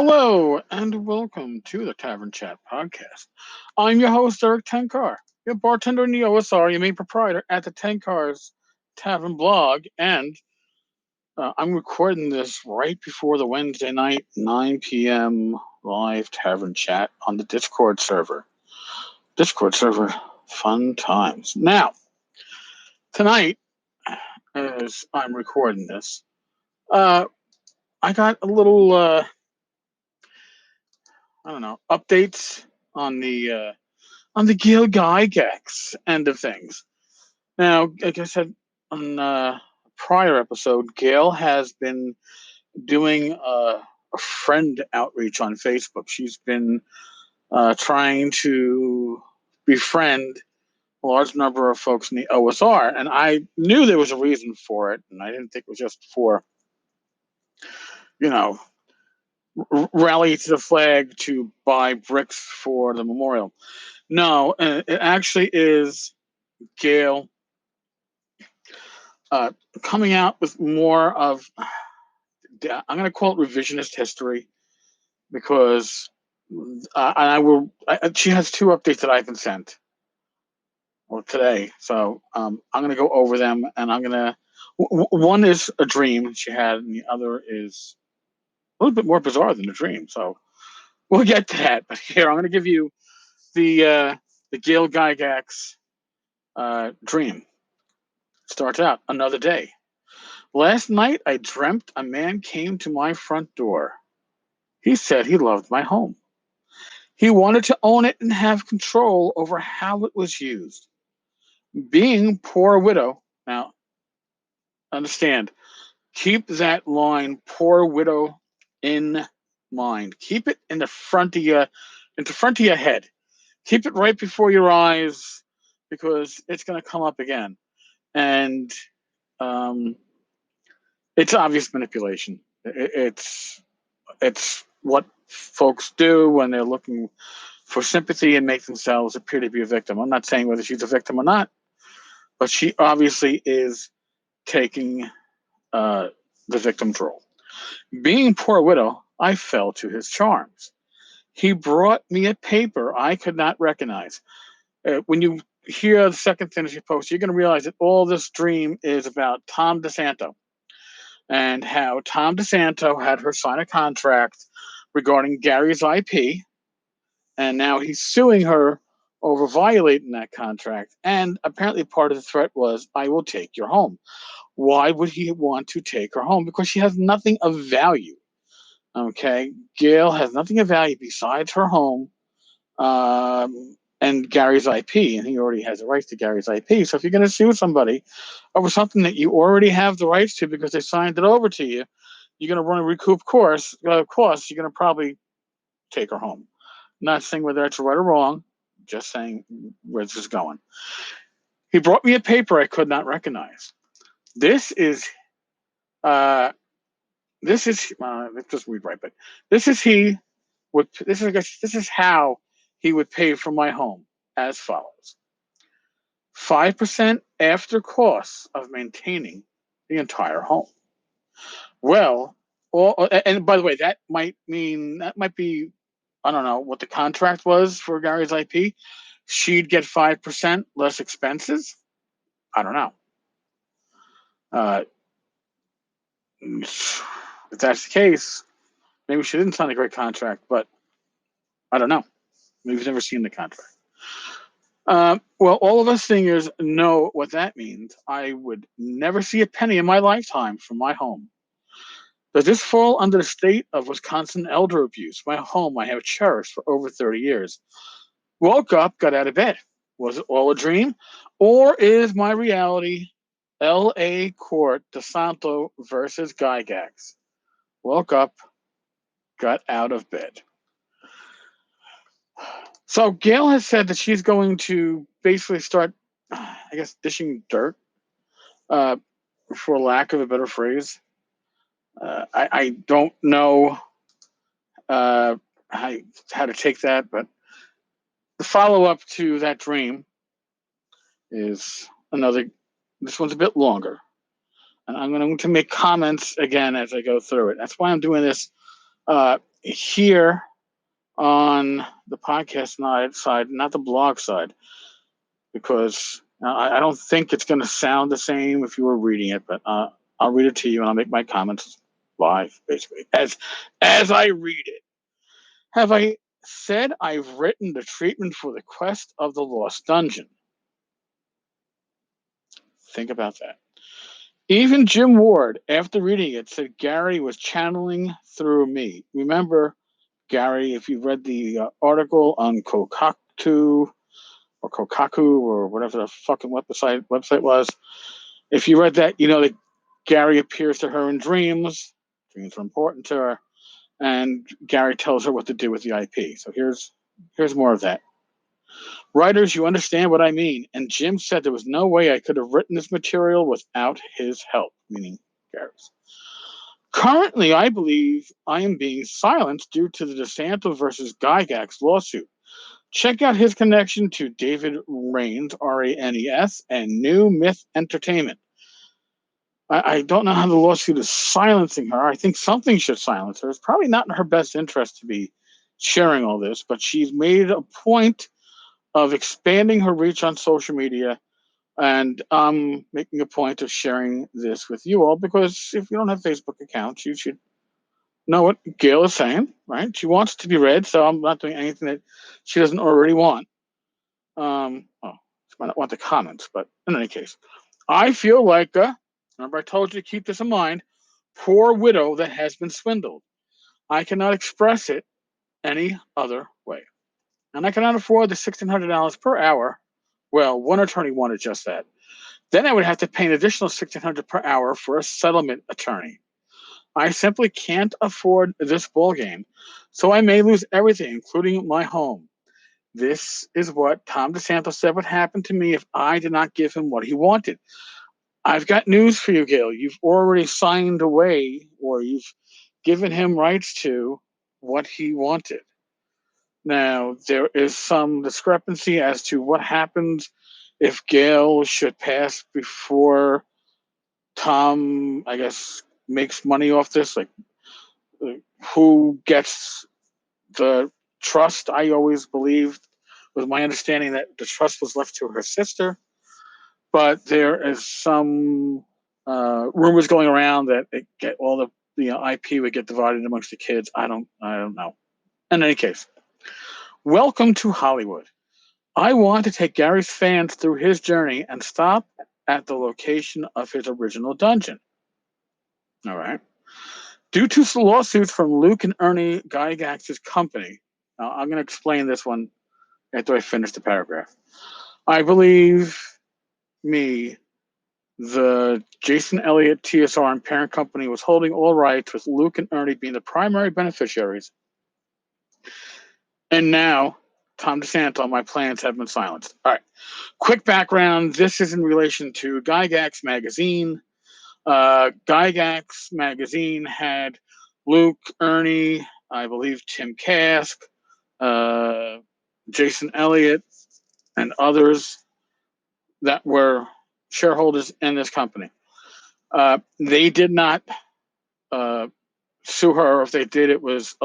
Hello and welcome to the Tavern Chat podcast. I'm your host, Eric Tenkar, your bartender in the OSR, your main proprietor at the Tenkar's Tavern blog, and I'm recording this right before the Wednesday night 9 p.m. live Tavern Chat on the Discord server. Fun times. Now, tonight, as I'm recording this, I got a little updates on the Gail Gygax end of things. Now, like I said on a prior episode, Gail has been doing a friend outreach on Facebook. She's been trying to befriend a large number of folks in the OSR, and I knew there was a reason for it, and I didn't think it was just for, you know, rally to the flag to buy bricks for the memorial. No, it actually is Gail coming out with more of, I'm going to call it revisionist history, because she has two updates that I've been sent today. So I'm going to go over them, and I'm going to, one is a dream she had, and the other is a little bit more bizarre than a dream. So we'll get to that. But here, I'm going to give you the Gail Gygax dream. Starts out, another day. Last night, I dreamt a man came to my front door. He said he loved my home. He wanted to own it and have control over how it was used. Being poor widow, now understand, keep that line, poor widow, in mind. Keep it in the front of your head. Keep it right before your eyes, because it's going to come up again. And it's obvious manipulation. It's what folks do when they're looking for sympathy and make themselves appear to be a victim. I'm not saying whether she's a victim or not, but she obviously is taking the victim's role. Being poor widow, I fell to his charms. He brought me a paper I could not recognize. When you hear the second thing she posts, you're going to realize that all this dream is about Tom DeSanto, and how Tom DeSanto had her sign a contract regarding Gary's IP, and now he's suing her over violating that contract. And apparently part of the threat was, I will take your home. Why would he want to take her home? Because she has nothing of value. Okay, Gail has nothing of value besides her home and Gary's IP, and he already has the rights to Gary's IP. So if you're going to sue somebody over something that you already have the rights to because they signed it over to you, you're going to run a recoup costs. You're going to probably take her home. Not saying whether that's right or wrong, just saying where this is going. He brought me a paper I could not recognize. This is let's just read right, but this is how he would pay for my home, as follows: 5% after costs of maintaining the entire home. Well, and by the way, that might be, I don't know what the contract was for Gary's IP. She'd get 5% less expenses. I don't know. If that's the case, maybe she didn't sign a great contract, but I don't know. Maybe we've never seen the contract. Well, all of us singers know what that means. I would never see a penny in my lifetime from my home. Does this fall under the state of Wisconsin elder abuse? My home I have cherished for over 30 years. Woke up, got out of bed. Was it all a dream? Or is my reality L.A. Court DeSanto versus Gygax? Woke up, got out of bed. So Gail has said that she's going to basically start, I guess, dishing dirt, for lack of a better phrase. I don't know how to take that, but the follow-up to that dream is another. This one's a bit longer, and I'm going to make comments again as I go through it. That's why I'm doing this here on the podcast side, not the blog side, because I don't think it's going to sound the same if you were reading it, but I'll read it to you and I'll make my comments live, basically, as I read it. Have I said I've written the treatment for the quest of the Lost Dungeon? Think about that. Even Jim Ward, after reading it, said Gary was channeling through me. Remember, Gary, if you read the article on Kokaku or whatever the fucking website was, if you read that, you know that Gary appears to her in dreams. Dreams are important to her, and Gary tells her what to do with the IP. So here's more of that. Writers, you understand what I mean. And Jim said there was no way I could have written this material without his help, meaning Gary's. Currently, I believe I am being silenced due to the DeSanto versus Gygax lawsuit. Check out his connection to David Raines, Ranes, and New Myth Entertainment. I don't know how the lawsuit is silencing her. I think something should silence her. It's probably not in her best interest to be sharing all this, but she's made a point of expanding her reach on social media, and I'm making a point of sharing this with you all because if you don't have Facebook accounts, you should know what Gail is saying, right? She wants it to be read, so I'm not doing anything that she doesn't already want. She might not want the comments, but in any case, I feel like, remember I told you to keep this in mind, poor widow that has been swindled. I cannot express it any other way. And I cannot afford the $1,600 per hour. Well, one attorney wanted just that. Then I would have to pay an additional $1,600 per hour for a settlement attorney. I simply can't afford this ball game, so I may lose everything, including my home. This is what Tom DeSanto said would happen to me if I did not give him what he wanted. I've got news for you, Gail. You've already signed away, or you've given him rights to what he wanted. Now, there is some discrepancy as to what happens if Gail should pass before Tom, I guess, makes money off this. Like, who gets the trust? I always believed, was my understanding, that the trust was left to her sister. But there is some rumors going around that all the IP would get divided amongst the kids. I don't know. In any case, welcome to Hollywood. I want to take Gary's fans through his journey and stop at the location of his original dungeon. All right. Due to lawsuits from Luke and Ernie Gygax's company, now I'm going to explain this one after I finish the paragraph. I believe the Jason Elliott TSR and parent company was holding all rights, with Luke and Ernie being the primary beneficiaries. And now, Tom DeSanto, my plans have been silenced. All right. Quick background. This is in relation to Gygax magazine. Gygax magazine had Luke, Ernie, I believe Tim Kask, Jason Elliott, and others that were shareholders in this company. They did not sue her. If they did, it was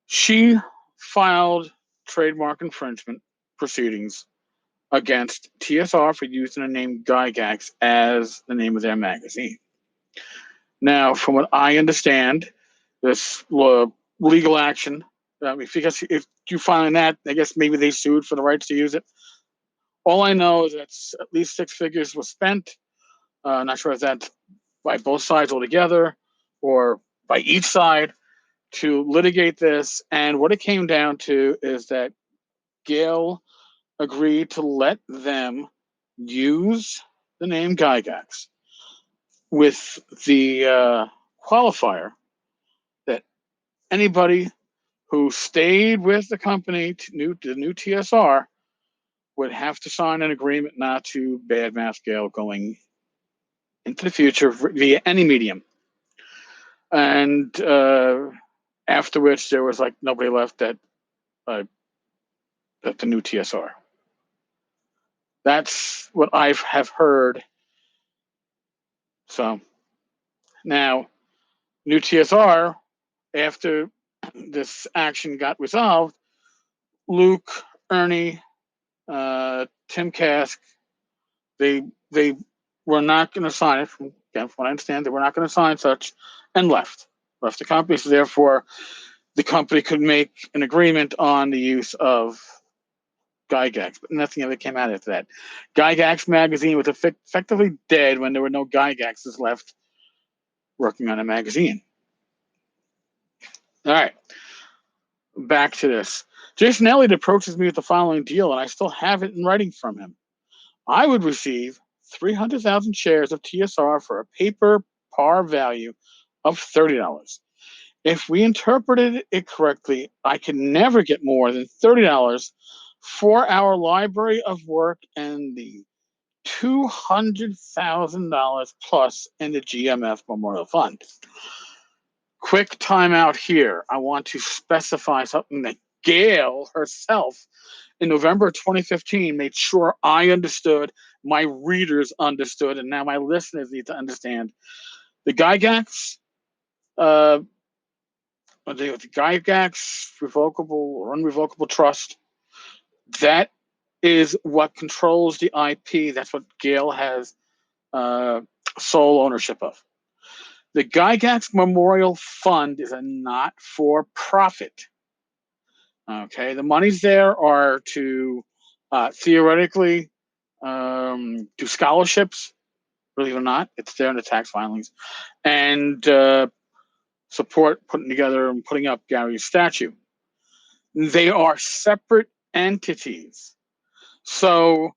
she filed trademark infringement proceedings against TSR for using the name Gygax as the name of their magazine. Now, from what I understand, this legal action, if you find that, I guess maybe they sued for the rights to use it. All I know is that at least 6 figures was spent. Not sure if that's by both sides altogether or by each side to litigate this. And what it came down to is that Gail agreed to let them use the name Gygax with the qualifier that anybody who stayed with the company, the new TSR, would have to sign an agreement not to badmouth Gail going into the future via any medium. And after which there was like nobody left at the new TSR. That's what I have heard. So now, new TSR after this action got resolved, Luke, Ernie, Tim Kask, they were not going to sign it. From what I understand, they were not going to sign such, and left the company. So therefore, the company could make an agreement on the use of Gygax, but nothing ever came out after that. Gygax magazine was effectively dead when there were no Gygaxes left working on a magazine. All right, back to this. Jason Elliott approaches me with the following deal, and I still have it in writing from him. I would receive 300,000 shares of TSR for a paper par value of $30. If we interpreted it correctly, I could never get more than $30 for our library of work and the $200,000 plus in the GMF Memorial Fund. Quick timeout here. I want to specify something that Gail herself in November 2015 made sure I understood, my readers understood, and now my listeners need to understand. The Gygax, the Gygax revocable or unrevocable trust, that is what controls the IP. That's what Gail has sole ownership of. The Gygax Memorial Fund is a not-for-profit. Okay, the monies there are to theoretically do scholarships. Believe it or not, it's there in the tax filings, and support putting together and putting up Gary's statue. They are separate entities. So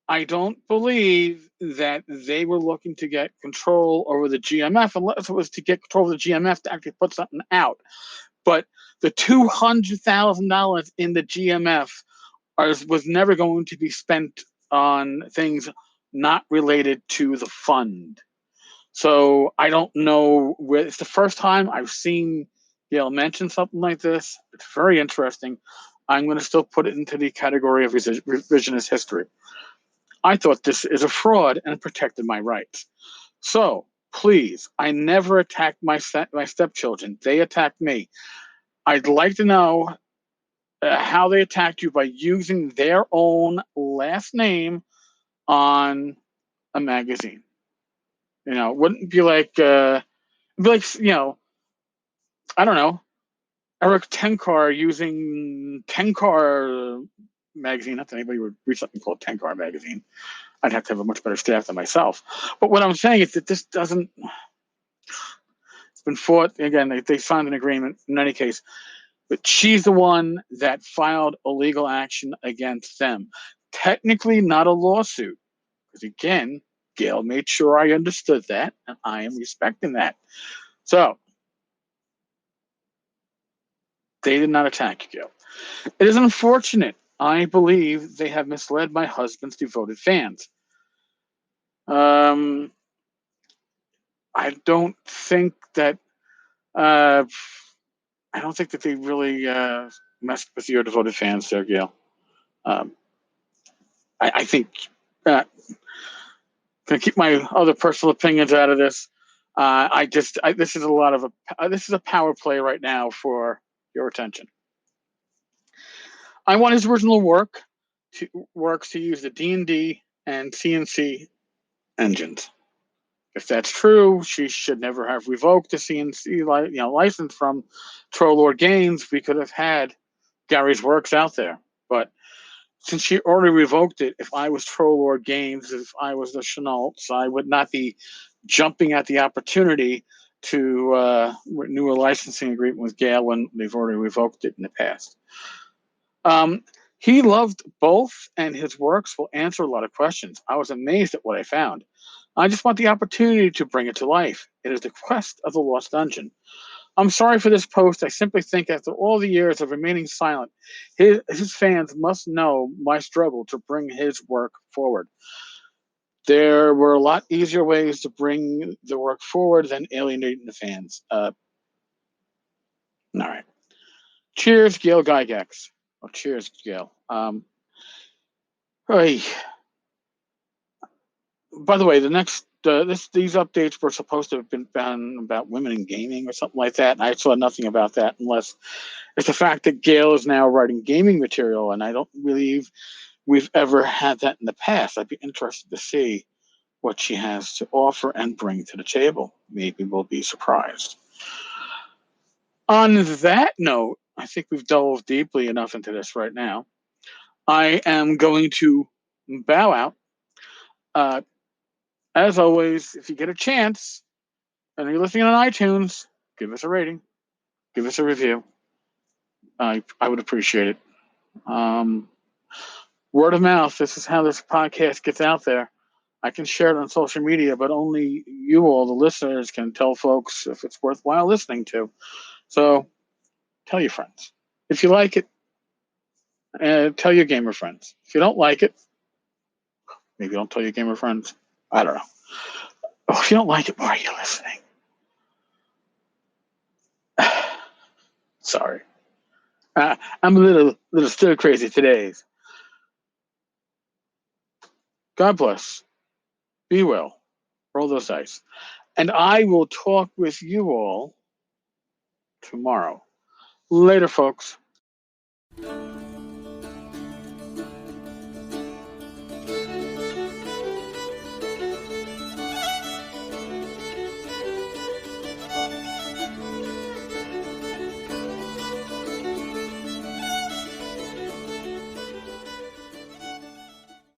I don't believe that they were looking to get control over the GMF unless it was to get control of the GMF to actually put something out. But the $200,000 in the GMF was never going to be spent on things not related to the fund. So I don't know where it's the first time I've seen Gail mention something like this. It's very interesting. I'm going to still put it into the category of revisionist history. I thought this is a fraud and protected my rights. So please, I never attacked my stepchildren. They attacked me. I'd like to know how they attacked you by using their own last name on a magazine. You know, it wouldn't be like, I don't know, Eric Tenkar using Tenkar magazine. Not that anybody would read something called Tenkar magazine. I'd have to have a much better staff than myself. But what I'm saying is that this doesn't. It's been fought again. They signed an agreement in any case, but she's the one that filed a legal action against them. Technically, not a lawsuit, because again, Gail made sure I understood that, and I am respecting that. So they did not attack you, Gail. It is unfortunate. I believe they have misled my husband's devoted fans. I don't think that they really messed with your devoted fans there, Gail. I think gonna keep my other personal opinions out of this. This is a power play right now for your attention. I want his original works to use the D&D and CNC engines. If that's true, she should never have revoked the CNC license from Trollord Games. We could have had Gary's works out there. But since she already revoked it, if I was Trollord Games, if I was the Chenaults, I would not be jumping at the opportunity to renew a licensing agreement with Gail when they've already revoked it in the past. He loved both, and his works will answer a lot of questions. I was amazed at what I found. I just want the opportunity to bring it to life. It is the quest of the Lost Dungeon. I'm sorry for this post. I simply think after all the years of remaining silent, his fans must know my struggle to bring his work forward. There were a lot easier ways to bring the work forward than alienating the fans. All right. Cheers, Gail Gygax. Oh, cheers, Gail. By the way, the next these updates were supposed to have been about women in gaming or something like that. And I saw nothing about that, unless it's the fact that Gail is now writing gaming material, and I don't believe we've ever had that in the past. I'd be interested to see what she has to offer and bring to the table. Maybe we'll be surprised. On that note, I think we've delved deeply enough into this right now. I am going to bow out. As always, if you get a chance and you're listening on iTunes, give us a rating, give us a review. I would appreciate it. Word of mouth. This is how this podcast gets out there. I can share it on social media, but only you all, the listeners, can tell folks if it's worthwhile listening to. So tell your friends. If you like it, tell your gamer friends. If you don't like it, maybe don't tell your gamer friends. I don't know. Oh, if you don't like it, why are you listening? Sorry. I'm a little stir crazy today. God bless. Be well. Roll those dice. And I will talk with you all tomorrow. Later, folks.